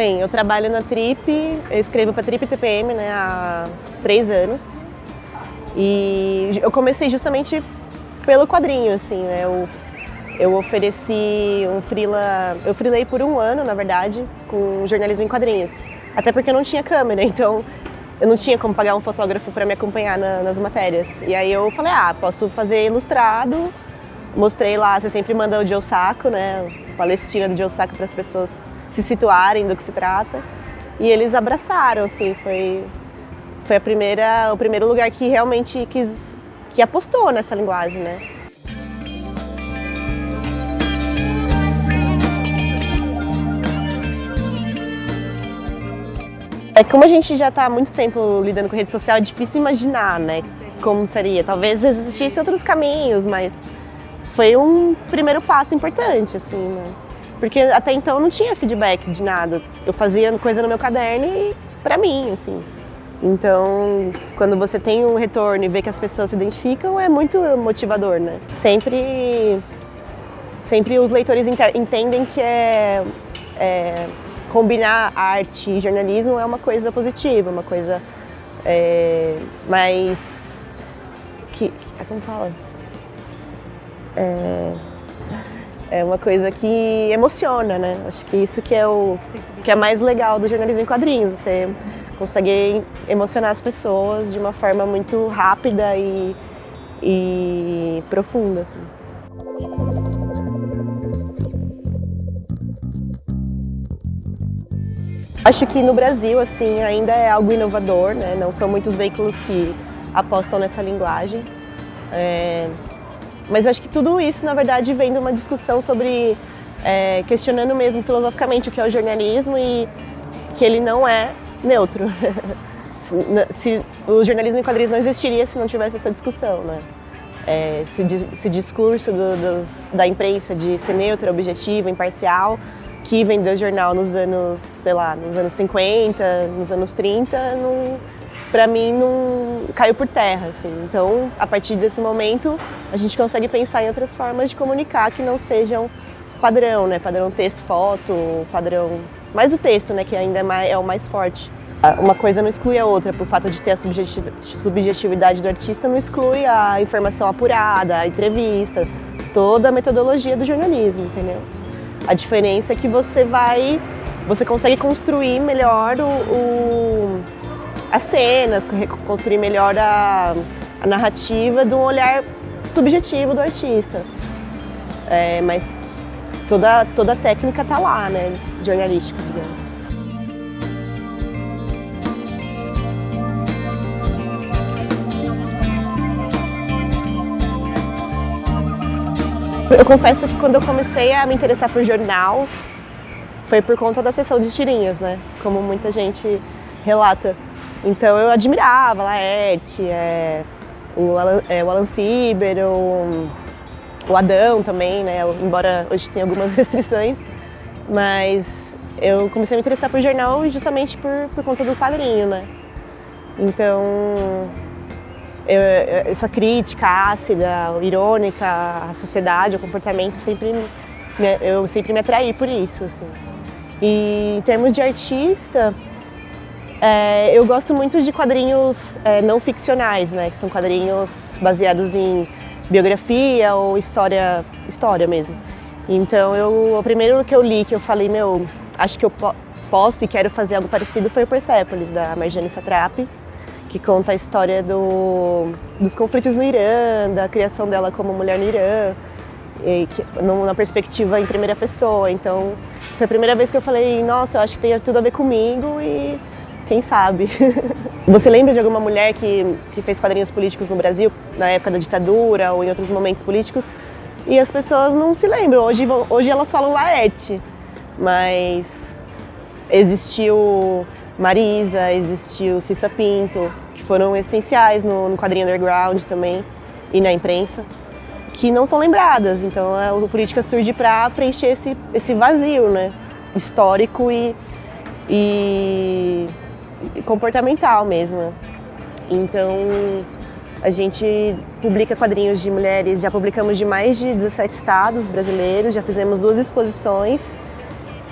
Bem, eu trabalho na Trip, eu escrevo para Trip TPM, né, há 3 anos. E eu comecei justamente pelo quadrinho, assim, né? Eu ofereci um freela, eu freelei por 1 ano, na verdade, com jornalismo em quadrinhos. Até porque eu não tinha câmera, então eu não tinha como pagar um fotógrafo para me acompanhar nas matérias. E aí eu falei, posso fazer ilustrado. Mostrei lá, você sempre manda o Joe Sacco, né? Palestina do Joe Sacco para as pessoas se situarem do que se trata. E eles abraçaram, assim, foi o primeiro lugar que realmente que apostou nessa linguagem, né? Como a gente já está há muito tempo lidando com rede social, é difícil imaginar, né, como seria. Talvez existissem outros caminhos, mas foi um primeiro passo importante, assim, né? Porque até então não tinha feedback de nada. Eu fazia coisa no meu caderno e pra mim, assim. Então, quando você tem um retorno e vê que as pessoas se identificam, é muito motivador, né? Sempre os leitores entendem que combinar arte e jornalismo é uma coisa positiva, uma coisa mais... como fala? É uma coisa que emociona, né? Acho que isso que é mais legal do jornalismo em quadrinhos. Você consegue emocionar as pessoas de uma forma muito rápida e profunda, assim. Acho que no Brasil, assim, ainda é algo inovador, né? Não são muitos veículos que apostam nessa linguagem. Mas eu acho que tudo isso, na verdade, vem de uma discussão sobre questionando mesmo filosoficamente o que é o jornalismo e que ele não é neutro. O jornalismo em quadrinhos não existiria se não tivesse essa discussão, né? Esse discurso da imprensa de ser neutra, objetiva, imparcial, que vendeu o jornal nos anos 50, nos anos 30, para mim não caiu por terra, assim. Então, a partir desse momento, a gente consegue pensar em outras formas de comunicar que não sejam padrão, né? Padrão texto, foto, padrão... Mais o texto, né? Que ainda é o mais forte. Uma coisa não exclui a outra, por fato de ter a subjetividade do artista, não exclui a informação apurada, a entrevista, toda a metodologia do jornalismo, entendeu? A diferença é que você consegue construir melhor as cenas, construir melhor a narrativa de um olhar subjetivo do artista. Mas toda a técnica está lá, né, jornalística, digamos. Eu confesso que quando eu comecei a me interessar por jornal, foi por conta da seção de tirinhas, né? Como muita gente relata. Então eu admirava Laerte, o Alan Sieber, o Adão também, né? Embora hoje tenha algumas restrições. Mas eu comecei a me interessar por jornal justamente por conta do quadrinho, né? Então... essa crítica ácida, irônica à sociedade, ao comportamento, eu sempre me atraí por isso, assim. E em termos de artista, eu gosto muito de quadrinhos não ficcionais, né? Que são quadrinhos baseados em biografia ou história mesmo. Então, o primeiro que eu li, que eu falei, acho que eu posso e quero fazer algo parecido, foi o Persepolis, da Marjane Satrapi, que conta a história dos conflitos no Irã, da criação dela como mulher no Irã, numa perspectiva em primeira pessoa. Então, foi a primeira vez que eu falei, nossa, eu acho que tem tudo a ver comigo e quem sabe. Você lembra de alguma mulher que fez quadrinhos políticos no Brasil, na época da ditadura ou em outros momentos políticos? E as pessoas não se lembram. Hoje elas falam Laerte, mas existiu Marisa, existiu Cissa Pinto, que foram essenciais no quadrinho underground também e na imprensa, que não são lembradas. Então a política surge para preencher esse vazio, né? Histórico e comportamental mesmo. Então a gente publica quadrinhos de mulheres, já publicamos de mais de 17 estados brasileiros, já fizemos 2 exposições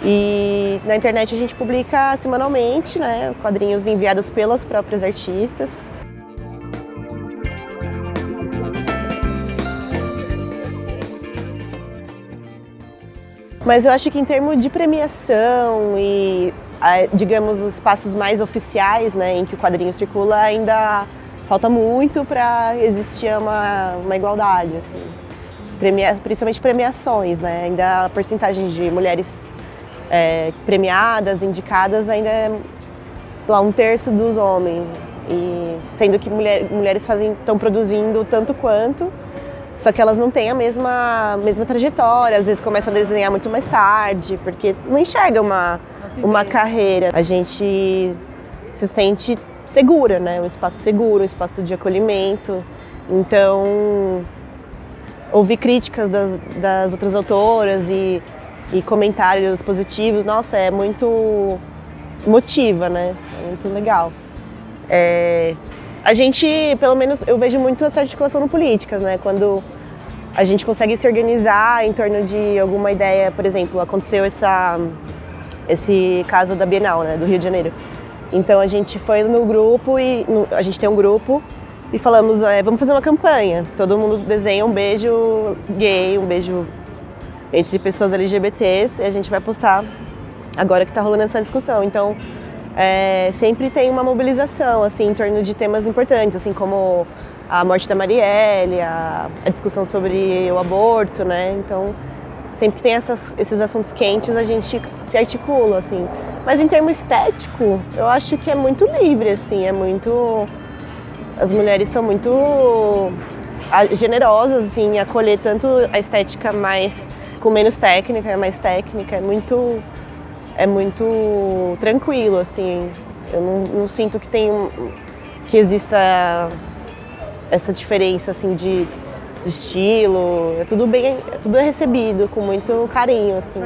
E na internet a gente publica semanalmente, né, quadrinhos enviados pelas próprias artistas. Mas eu acho que em termos de premiação e, digamos, os espaços mais oficiais, né, em que o quadrinho circula, ainda falta muito para existir uma igualdade, assim. Principalmente premiações, né? Ainda a porcentagem de mulheres premiadas, indicadas, ainda é, sei lá, 1/3 dos homens. E sendo que mulheres estão produzindo tanto quanto, só que elas não têm a mesma trajetória, às vezes começam a desenhar muito mais tarde, porque não enxerga uma carreira. A gente se sente segura, né? Um espaço seguro, um espaço de acolhimento. Então, ouvir críticas das outras autoras e comentários positivos, nossa, é muito motiva, né? É muito legal. A gente, pelo menos, eu vejo muito essa articulação no políticas, né? Quando a gente consegue se organizar em torno de alguma ideia, por exemplo, aconteceu esse caso da Bienal, né, do Rio de Janeiro. Então a gente foi no grupo a gente tem um grupo e falamos, vamos fazer uma campanha. Todo mundo desenha um beijo gay, um beijo entre pessoas LGBTs e a gente vai postar agora que está rolando essa discussão. Então sempre tem uma mobilização assim em torno de temas importantes, assim como a morte da Marielle, a discussão sobre o aborto, né? Então sempre que tem esses assuntos quentes a gente se articula, assim. Mas em termos estético, eu acho que é muito livre, assim, as mulheres são muito generosas, assim, em acolher tanto a estética com menos técnica, mais técnica, é muito tranquilo, assim. Eu não sinto que exista essa diferença, assim, de estilo. Tudo é recebido com muito carinho, assim.